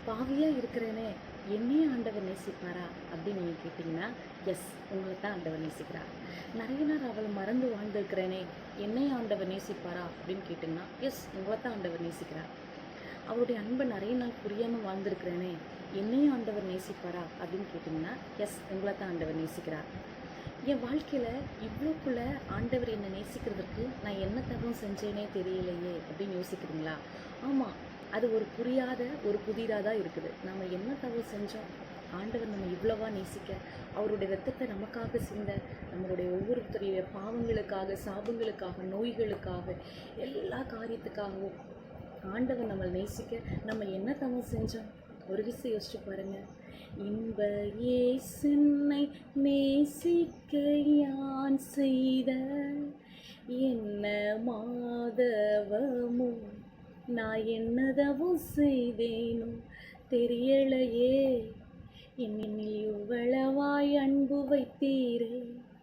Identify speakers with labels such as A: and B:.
A: பாவியாக இருக்கிறேனே என்னையும் ஆண்டவர் நேசிப்பாரா அப்படின்னு நீங்கள் கேட்டிங்கன்னா, எஸ், உங்களை தான் ஆண்டவர் நேசிக்கிறார். நிறைய நேரம் அவளை மறந்து வாழ்ந்துருக்கிறேனே என்னையும் ஆண்டவர் நேசிப்பாரா அப்படின்னு கேட்டிங்கன்னா, எஸ், உங்களை தான் ஆண்டவர் நேசிக்கிறார். அவருடைய அன்பை நிறைய நாள் புரியாமல் வாழ்ந்துருக்கிறேனே என்னையும் ஆண்டவர் நேசிப்பாரா அப்படின்னு கேட்டிங்கன்னா, எஸ், உங்களை தான் ஆண்டவர் நேசிக்கிறார். என் வாழ்க்கையில் இவ்வளோக்குள்ள ஆண்டவர் என்னை நேசிக்கிறதுக்கு நான் என்ன தவம் செஞ்சேனே தெரியலையே அப்படின்னு யோசிக்கிறீங்களா? ஆமாம், அது ஒரு புரியாத ஒரு புதிராக தான் இருக்குது. நம்ம என்ன தவறு செஞ்சோம் ஆண்டவர் நம்ம இவ்வளவா நேசிக்க, அவருடைய இரத்தத்தை நமக்காக சிந்த, நம்மளுடைய ஒவ்வொருத்தருடைய பாவங்களுக்காக, சாபங்களுக்காக, நோய்களுக்காக, எல்லா காரியத்துக்காகவும் ஆண்டவர் நம்மளை நேசிக்க நம்ம என்ன தவறு செஞ்சோம்? ஒரு விஷயம் யோசிச்சு பாருங்க. இன்ப இயேசுவை நேசிக்க யான் செய்த என்ன மாதவமோ, நான் என்னதவும் செய்தேனோ தெரியலையே, என்னில் இவ்வளவாய் அன்பு வைத்தீரே,